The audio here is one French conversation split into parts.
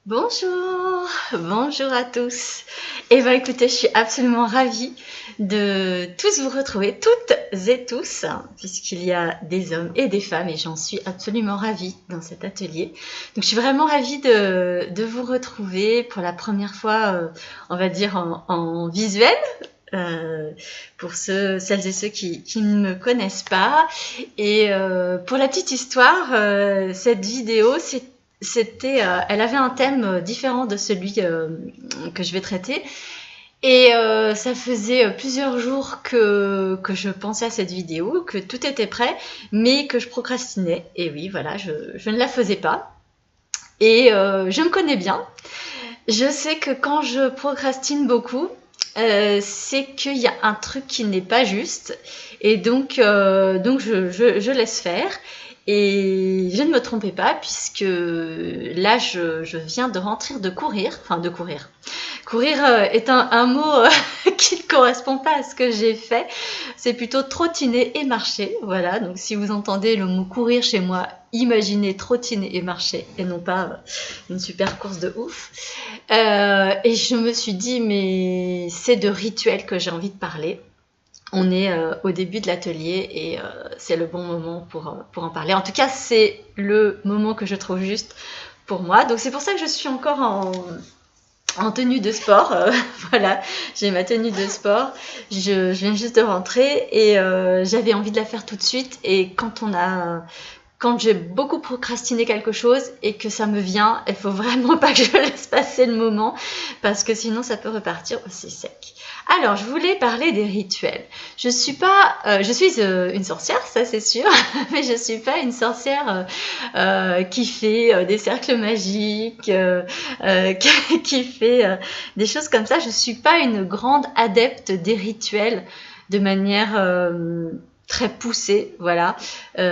Bonjour, bonjour à tous. Eh bien écoutez, je suis absolument ravie de tous vous retrouver, toutes et tous, puisqu'il y a des hommes et des femmes et j'en suis absolument ravie dans cet atelier. Donc je suis vraiment ravie de vous retrouver pour la première fois, on va dire en visuel. Pour celles et ceux qui ne me connaissent pas. Et pour la petite histoire, cette vidéo, elle avait un thème différent de celui que je vais traiter. Et ça faisait plusieurs jours que je pensais à cette vidéo, que tout était prêt, mais que je procrastinais. Et oui, voilà, je ne la faisais pas. Et je me connais bien. Je sais que quand je procrastine beaucoup, c'est qu'il y a un truc qui n'est pas juste. Et donc je laisse faire. Et je ne me trompais pas puisque là, je viens de rentrer de courir. Enfin, de courir. Courir est un mot qui ne correspond pas à ce que j'ai fait. C'est plutôt trottiner et marcher. Voilà, donc si vous entendez le mot courir chez moi, imaginez trottiner et marcher et non pas une super course de ouf. Et je me suis dit, mais c'est de rituel que j'ai envie de parler. On est au début de l'atelier et c'est le bon moment pour en parler. En tout cas, c'est le moment que je trouve juste pour moi. Donc c'est pour ça que je suis encore en tenue de sport. Voilà, j'ai ma tenue de sport. Je viens juste de rentrer et j'avais envie de la faire tout de suite. Et quand j'ai beaucoup procrastiné quelque chose et que ça me vient, il faut vraiment pas que je laisse passer le moment parce que sinon ça peut repartir aussi sec. Alors, je voulais parler des rituels. Je suis une sorcière, ça c'est sûr, mais je suis pas une sorcière qui fait des cercles magiques, qui fait des choses comme ça. Je suis pas une grande adepte des rituels de manière très poussée, voilà. Tout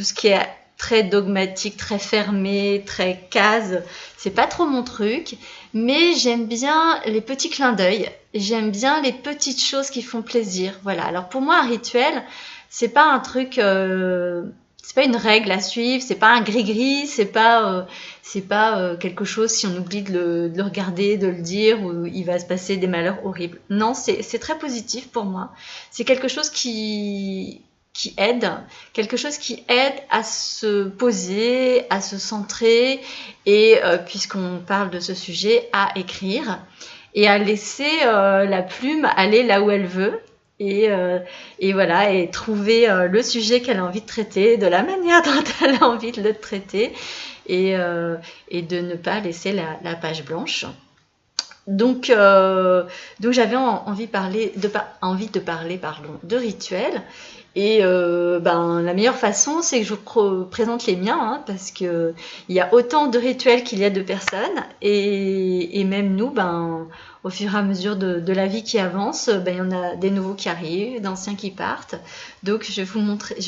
ce qui est très dogmatique, très fermé, très case, c'est pas trop mon truc, mais j'aime bien les petits clins d'œil, j'aime bien les petites choses qui font plaisir, voilà. Alors pour moi, un rituel, c'est pas un truc, c'est pas une règle à suivre, c'est pas un gris-gris, c'est pas quelque chose, si on oublie de le regarder, de le dire, où il va se passer des malheurs horribles. Non, c'est très positif pour moi. C'est quelque chose qui aide, quelque chose qui aide à se poser, à se centrer et, puisqu'on parle de ce sujet, à écrire et à laisser la plume aller là où elle veut. Et voilà, et trouver le sujet qu'elle a envie de traiter, de la manière dont elle a envie de le traiter, et de ne pas laisser la page blanche. Donc j'avais envie de parler de rituels. Et la meilleure façon, c'est que je vous présente les miens, hein, parce que il y a autant de rituels qu'il y a de personnes, et même nous, au fur et à mesure de la vie qui avance, il y en a des nouveaux qui arrivent, d'anciens qui partent. Donc je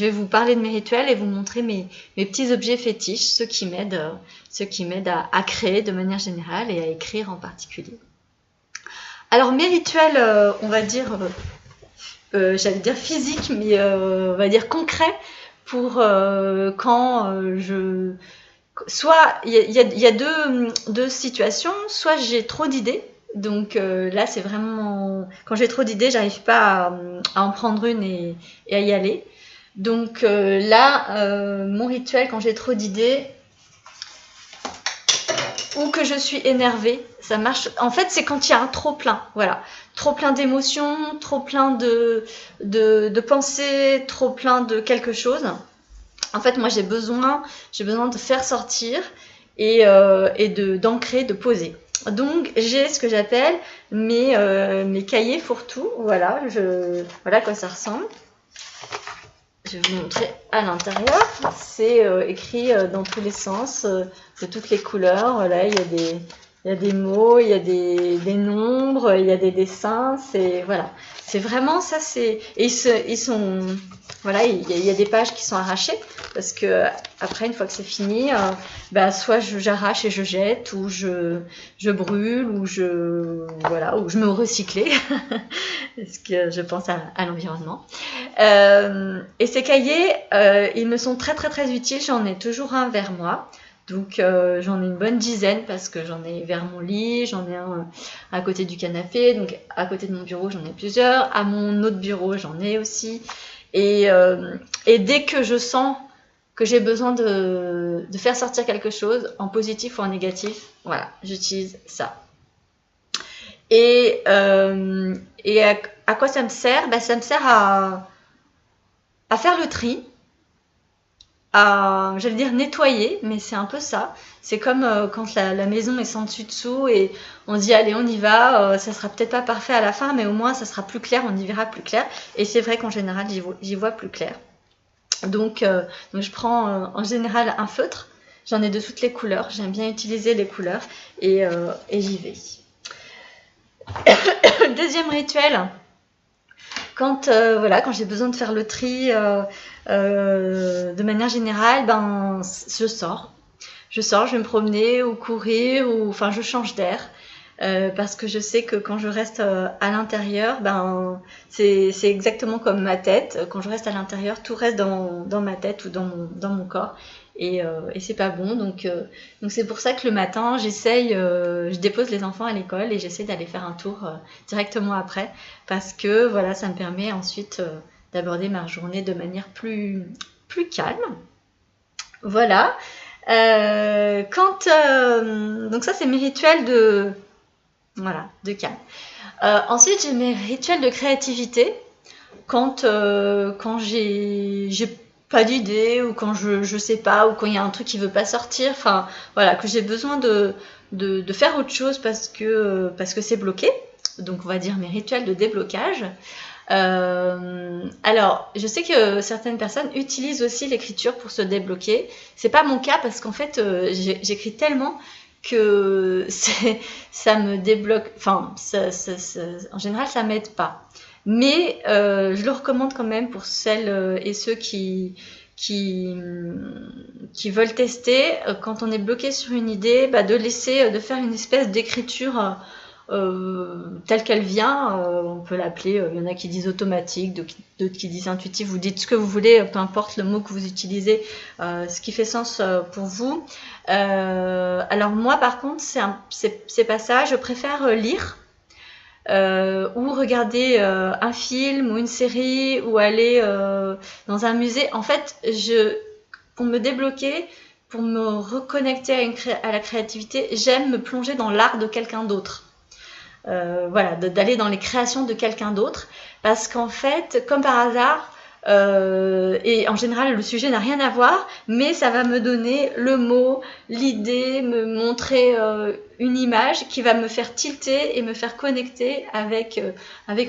vais vous parler de mes rituels et vous montrer mes petits objets fétiches, ceux qui m'aident à créer de manière générale et à écrire en particulier. Alors mes rituels, on va dire, j'allais dire physique, mais on va dire concret, pour quand soit il y a deux situations, soit j'ai trop d'idées. Donc là, c'est vraiment quand j'ai trop d'idées, j'arrive pas à en prendre une et à y aller. Donc là, mon rituel quand j'ai trop d'idées ou que je suis énervée, ça marche. En fait, c'est quand il y a un trop plein, voilà, trop plein d'émotions, trop plein de pensées, trop plein de quelque chose. En fait, moi, j'ai besoin de faire sortir et d'ancrer, de poser. Donc, j'ai ce que j'appelle mes cahiers fourre-tout. Voilà, voilà à quoi ça ressemble. Je vais vous montrer à l'intérieur. C'est écrit dans tous les sens, de toutes les couleurs. Voilà, il y a des mots, il y a des nombres, il y a des dessins. C'est vraiment ça. Ils sont voilà, il y a des pages qui sont arrachées parce que après, une fois que c'est fini, soit j'arrache et je jette, ou je brûle, ou je me recycler parce que je pense à l'environnement. Et ces cahiers, ils me sont très très très utiles. J'en ai toujours un vers moi. Donc j'en ai une bonne dizaine parce que j'en ai vers mon lit, j'en ai un à côté du canapé, donc à côté de mon bureau j'en ai plusieurs, à mon autre bureau j'en ai aussi. Et dès que je sens que j'ai besoin de faire sortir quelque chose, en positif ou en négatif, voilà, j'utilise ça. Et à quoi ça me sert? Ça me sert à faire le tri, à, j'allais dire nettoyer, mais c'est un peu ça. C'est comme quand la maison est sans dessus-dessous et on dit allez on y va, ça sera peut-être pas parfait à la fin, mais au moins ça sera plus clair, on y verra plus clair. Et c'est vrai qu'en général j'y vois plus clair. Donc je prends en général un feutre, j'en ai de toutes les couleurs, j'aime bien utiliser les couleurs et j'y vais. Deuxième rituel, quand j'ai besoin de faire le tri de manière générale, je sors. Je vais me promener ou courir ou enfin je change d'air. Parce que je sais que quand je reste à l'intérieur, c'est exactement comme ma tête. Quand je reste à l'intérieur, tout reste dans ma tête ou dans mon corps. Et c'est pas bon. Donc c'est pour ça que le matin, je dépose les enfants à l'école et j'essaie d'aller faire un tour directement après. Parce que voilà, ça me permet ensuite d'aborder ma journée de manière plus calme. Voilà. Donc ça, c'est mes rituels de calme. Ensuite, j'ai mes rituels de créativité quand j'ai pas d'idée ou quand je sais pas ou quand il y a un truc qui veut pas sortir, enfin voilà, que j'ai besoin de faire autre chose parce que c'est bloqué. Donc on va dire mes rituels de déblocage. Alors, je sais que certaines personnes utilisent aussi l'écriture pour se débloquer. C'est pas mon cas parce qu'en fait, j'écris tellement que ça me débloque. Enfin, en général, ça m'aide pas. Mais je le recommande quand même pour celles et ceux qui veulent tester. Quand on est bloqué sur une idée, de faire une espèce d'écriture telle qu'elle vient, on peut l'appeler, il y en a qui disent automatique, d'autres qui disent intuitif, vous dites ce que vous voulez, peu importe le mot que vous utilisez, ce qui fait sens pour vous. Alors moi par contre, c'est pas ça, je préfère lire ou regarder un film ou une série ou aller dans un musée. En fait, pour me débloquer, pour me reconnecter à la créativité, j'aime me plonger dans l'art de quelqu'un d'autre. D'aller dans les créations de quelqu'un d'autre, parce qu'en fait, comme par hasard, et en général le sujet n'a rien à voir, mais ça va me donner le mot, l'idée, me montrer une image qui va me faire tilter et me faire connecter avec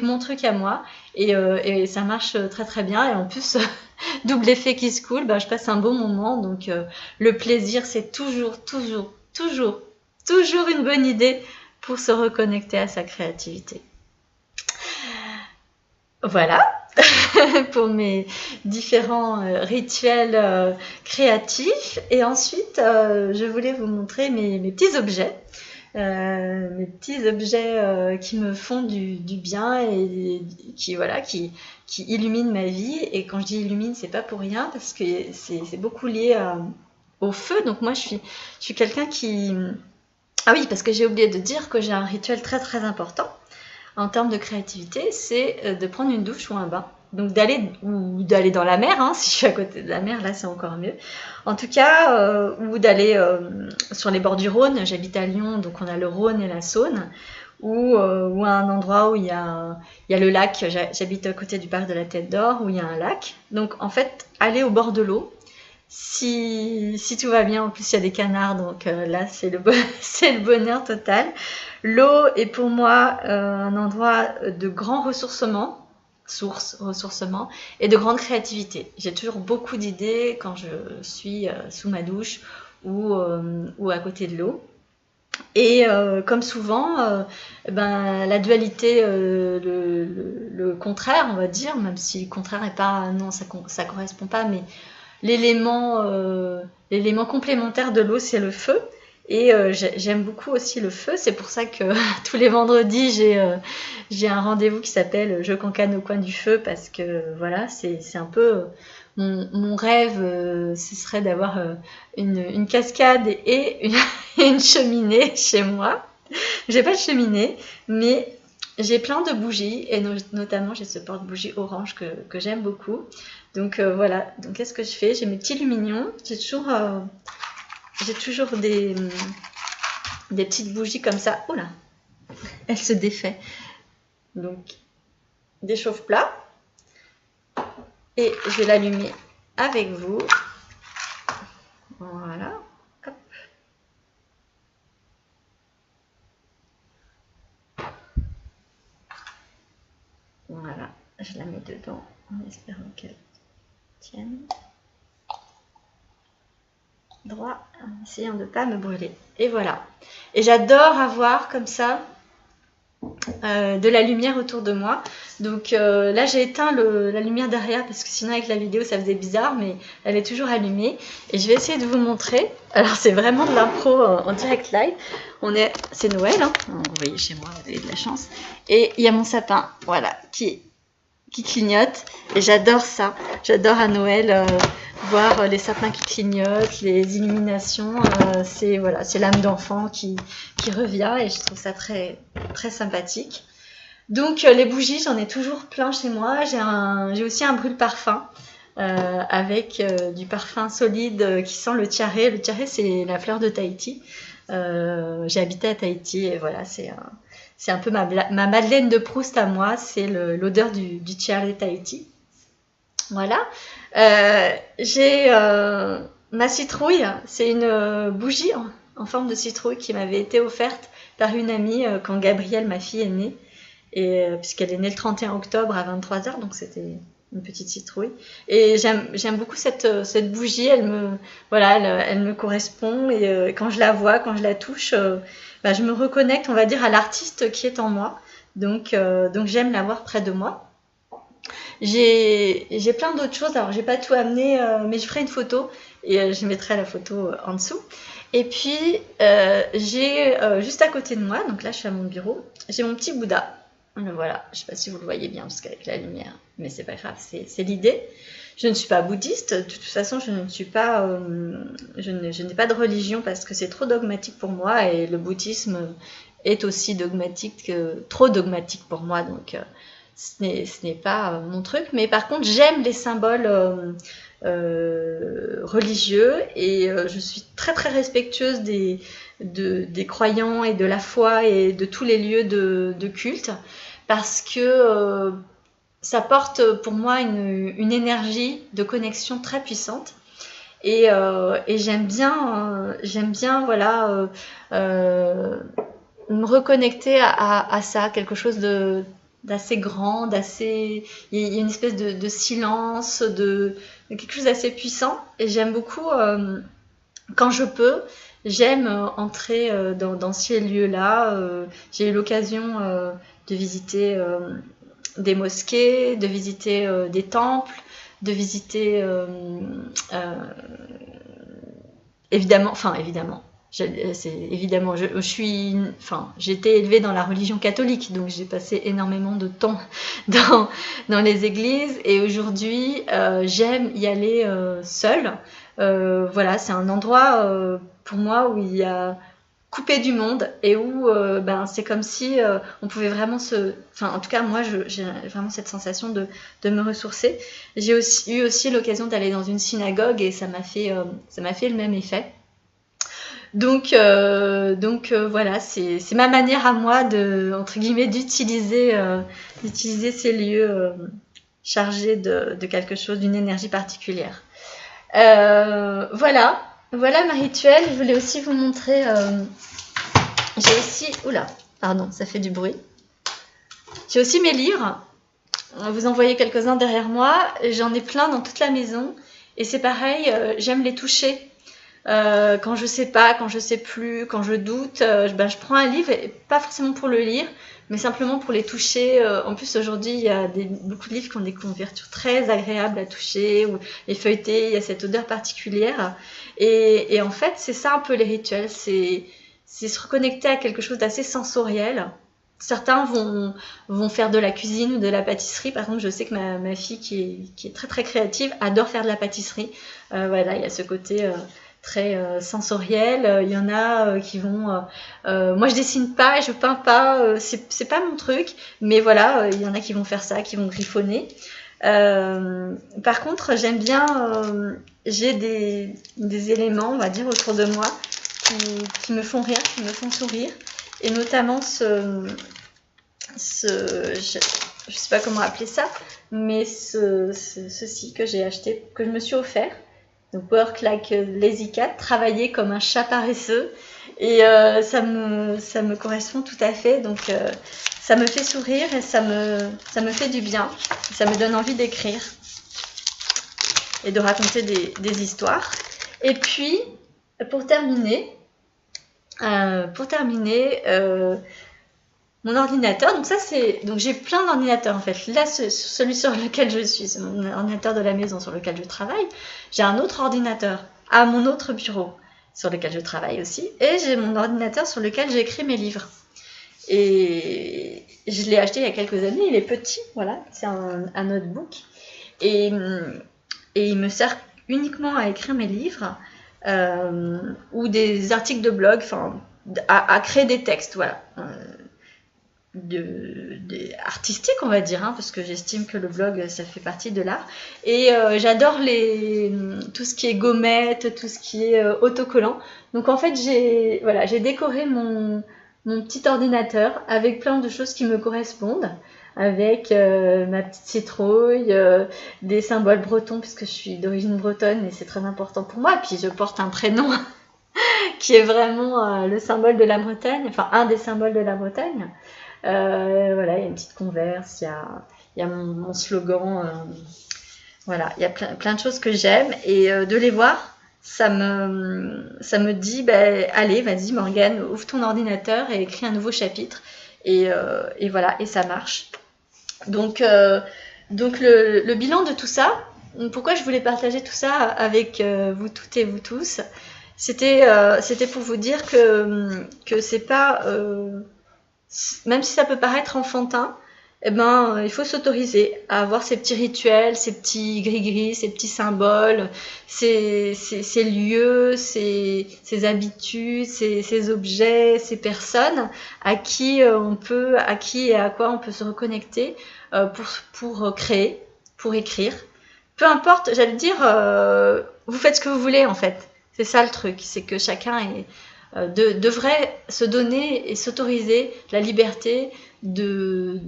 mon truc à moi, et ça marche très très bien, et en plus double effet qui se coule, je passe un bon moment, donc le plaisir, c'est toujours une bonne idée pour se reconnecter à sa créativité. Voilà pour mes différents rituels créatifs. Et ensuite, je voulais vous montrer mes petits objets. Qui me font du bien et qui illuminent ma vie. Et quand je dis illumine, c'est pas pour rien parce que c'est beaucoup lié au feu. Donc moi, je suis quelqu'un qui... Ah oui, parce que j'ai oublié de dire que j'ai un rituel très très important en termes de créativité, c'est de prendre une douche ou un bain. Donc d'aller dans la mer, hein, si je suis à côté de la mer, là c'est encore mieux. En tout cas, ou d'aller sur les bords du Rhône. J'habite à Lyon, donc on a le Rhône et la Saône, ou à un endroit où il y a le lac. J'habite à côté du parc de la Tête d'Or, où il y a un lac. Donc en fait, aller au bord de l'eau. Si tout va bien, en plus il y a des canards, donc là c'est le bonheur total. L'eau est pour moi un endroit de grand ressourcement et de grande créativité. J'ai toujours beaucoup d'idées quand je suis sous ma douche ou à côté de l'eau. Et comme souvent, la dualité, le contraire, on va dire, même si le contraire est pas, non, ça correspond pas, mais l'élément complémentaire de l'eau, c'est le feu. Et j'aime beaucoup aussi le feu. C'est pour ça que tous les vendredis, j'ai un rendez-vous qui s'appelle Je cancane au coin du feu, parce que voilà, c'est un peu mon rêve, ce serait d'avoir une cascade et une cheminée chez moi. J'ai pas de cheminée, mais j'ai plein de bougies et notamment j'ai ce porte-bougie orange que j'aime beaucoup. Donc voilà, donc qu'est-ce que je fais? J'ai mes petits lumignons, j'ai toujours des petites bougies comme ça. Oh là, elle se défait. Donc des chauffe-plats et je vais l'allumer avec vous. Voilà. Hop. Voilà, je la mets dedans en espérant qu'elle tienne droit, en essayant de ne pas me brûler. Et voilà. Et j'adore avoir comme ça de la lumière autour de moi. Donc là j'ai éteint la lumière derrière parce que sinon avec la vidéo ça faisait bizarre, mais elle est toujours allumée et je vais essayer de vous montrer. Alors c'est vraiment de l'impro en direct live. C'est Noël, hein. Vous voyez chez moi, vous avez de la chance. Et il y a mon sapin, voilà, qui clignote et j'adore ça. J'adore à Noël voir les sapins qui clignotent, les illuminations. C'est l'âme d'enfant qui revient et je trouve ça très, très sympathique. Donc les bougies, j'en ai toujours plein chez moi. J'ai aussi un brûle-parfum avec du parfum solide qui sent le tiare. Le tiare, c'est la fleur de Tahiti. J'ai habité à Tahiti et voilà, c'est un peu ma Madeleine de Proust à moi, c'est l'odeur du tiare de Tahiti. Voilà. J'ai ma citrouille, c'est une bougie en forme de citrouille qui m'avait été offerte par une amie quand Gabrielle, ma fille, est née. Et puisqu'elle est née le 31 octobre à 23h, donc c'était une petite citrouille. Et j'aime beaucoup cette bougie, elle me correspond. Et quand je la vois, quand je la touche, je me reconnecte, on va dire, à l'artiste qui est en moi. Donc j'aime l'avoir près de moi. J'ai plein d'autres choses, alors j'ai pas tout amené, mais je ferai une photo et je mettrai la photo en dessous. Et puis j'ai juste à côté de moi, donc là je suis à mon bureau, j'ai mon petit Bouddha. Voilà, je sais pas si vous le voyez bien parce qu'avec la lumière, mais c'est pas grave, c'est l'idée. Je ne suis pas bouddhiste, de toute façon je ne suis pas, je n'ai pas de religion parce que c'est trop dogmatique pour moi et le bouddhisme est aussi dogmatique, trop dogmatique pour moi, donc ce n'est pas mon truc. Mais par contre j'aime les symboles religieux et je suis très très respectueuse des croyants et de la foi et de tous les lieux de culte parce que ça porte pour moi une énergie de connexion très puissante et j'aime bien voilà me reconnecter à ça, quelque chose d'assez grand, il y a une espèce de silence, de quelque chose d'assez puissant et j'aime beaucoup quand je peux, j'aime entrer dans ces lieux-là. J'ai eu l'occasion de visiter des mosquées, de visiter des temples, de visiter évidemment, j'ai été élevée dans la religion catholique, donc j'ai passé énormément de temps dans les églises et aujourd'hui j'aime y aller seule. Voilà, c'est un endroit pour moi où il y a coupé du monde et où c'est comme si on pouvait vraiment en tout cas moi j'ai vraiment cette sensation de me ressourcer. J'ai eu aussi l'occasion d'aller dans une synagogue et ça m'a fait le même effet. Donc voilà, c'est ma manière à moi entre guillemets d'utiliser ces lieux chargés de quelque chose, d'une énergie particulière. Voilà ma rituel. Je voulais aussi vous montrer. J'ai aussi. Oula, pardon, ça fait du bruit. J'ai aussi mes livres. Vous en voyez quelques-uns derrière moi. J'en ai plein dans toute la maison. Et c'est pareil, j'aime les toucher. Quand je sais pas, quand je sais plus, quand je doute, je prends un livre, et pas forcément pour le lire, mais simplement pour les toucher. En plus, aujourd'hui, il y a beaucoup de livres qui ont des couvertures très agréables à toucher, ou les feuilletés, il y a cette odeur particulière. Et en fait, c'est ça un peu les rituels, c'est se reconnecter à quelque chose d'assez sensoriel. Certains vont faire de la cuisine ou de la pâtisserie. Par exemple, je sais que ma fille qui est très très créative adore faire de la pâtisserie. Voilà, il y a ce côté très sensoriel. Il y en a qui vont... moi, je dessine pas, je peins pas. C'est pas mon truc. Mais voilà, il y en a qui vont faire ça, qui vont griffonner. Par contre, j'aime bien... j'ai des éléments, on va dire, autour de moi qui me font rire, qui me font sourire. Et notamment je sais pas comment appeler ça, mais ceci que j'ai acheté, que je me suis offert. Donc Work Like a Lazy Cat, travailler comme un chat paresseux. Et ça me correspond tout à fait. Donc ça me fait sourire et ça me fait du bien. Ça me donne envie d'écrire et de raconter des histoires. Et puis, pour terminer, mon ordinateur, donc j'ai plein d'ordinateurs en fait. Là, celui sur lequel je suis, c'est mon ordinateur de la maison sur lequel je travaille. J'ai un autre ordinateur à mon autre bureau sur lequel je travaille aussi. Et j'ai mon ordinateur sur lequel j'écris mes livres. Et je l'ai acheté il y a quelques années, il est petit, voilà, c'est un notebook. Et il me sert uniquement à écrire mes livres ou des articles de blog, enfin, à créer des textes, voilà. Artistique, on va dire, hein, parce que j'estime que le blog ça fait partie de l'art. Et j'adore tout ce qui est gommette, tout ce qui est autocollant. Donc en fait j'ai décoré mon petit ordinateur avec plein de choses qui me correspondent, avec ma petite citrouille, des symboles bretons puisque je suis d'origine bretonne et c'est très important pour moi. Et puis je porte un prénom qui est vraiment le symbole de la Bretagne, enfin un des symboles de la Bretagne. Voilà, il y a une petite converse, il y a mon slogan, voilà, il y a plein de choses que j'aime et de les voir, ça me dit, allez, vas-y Morgane, ouvre ton ordinateur et écris un nouveau chapitre et voilà, et ça marche. Donc le bilan de tout ça, pourquoi je voulais partager tout ça avec vous toutes et vous tous, c'était pour vous dire que c'est pas... même si ça peut paraître enfantin, eh ben, il faut s'autoriser à avoir ces petits rituels, ces petits gris-gris, ces petits symboles, ces lieux, ces habitudes, ces objets, ces personnes à qui et à quoi on peut se reconnecter pour créer, pour écrire. Peu importe, j'allais dire, vous faites ce que vous voulez en fait. C'est ça le truc, c'est que chacun devrait se donner et s'autoriser la liberté de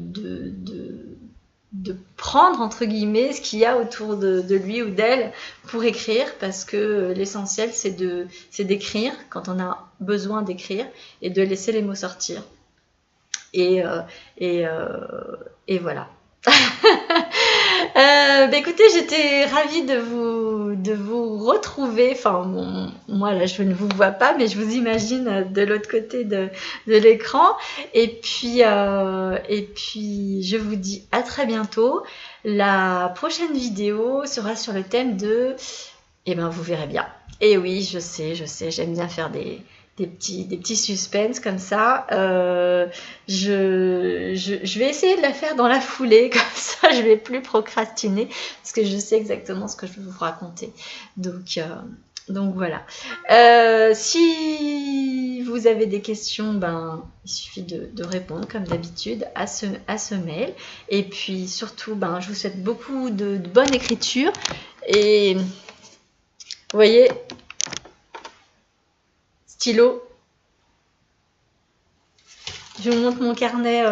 prendre entre guillemets ce qu'il y a autour de lui ou d'elle pour écrire, parce que l'essentiel c'est d'écrire quand on a besoin d'écrire et de laisser les mots sortir et voilà. Écoutez, j'étais ravie de vous retrouver. Enfin, moi là, je ne vous vois pas, mais je vous imagine de l'autre côté de l'écran. Et puis, je vous dis à très bientôt. La prochaine vidéo sera sur le thème de... Eh ben, vous verrez bien. Et oui, je sais, j'aime bien faire des petits suspens comme ça. Je vais essayer de la faire dans la foulée, comme ça je vais plus procrastiner, parce que je sais exactement ce que je vais vous raconter. Donc voilà. Si vous avez des questions, il suffit de répondre comme d'habitude à ce mail. Et puis surtout, je vous souhaite beaucoup de bonne écriture. Et vous voyez, stylo. Je vous montre mon carnet,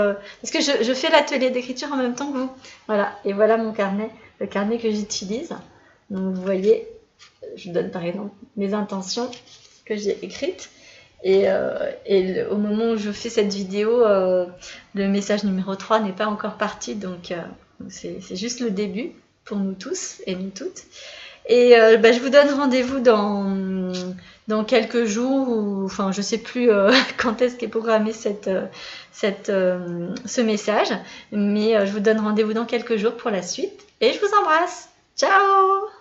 parce que je fais l'atelier d'écriture en même temps que vous. Voilà, et voilà mon carnet, le carnet que j'utilise. Donc vous voyez, je donne par exemple mes intentions que j'ai écrites. Et au moment où je fais cette vidéo, le message numéro 3 n'est pas encore parti, donc c'est juste le début pour nous tous et nous toutes. Et je vous donne rendez-vous dans quelques jours, ou enfin je sais plus quand est-ce qu'est programmé ce message, mais je vous donne rendez-vous dans quelques jours pour la suite, et je vous embrasse. Ciao!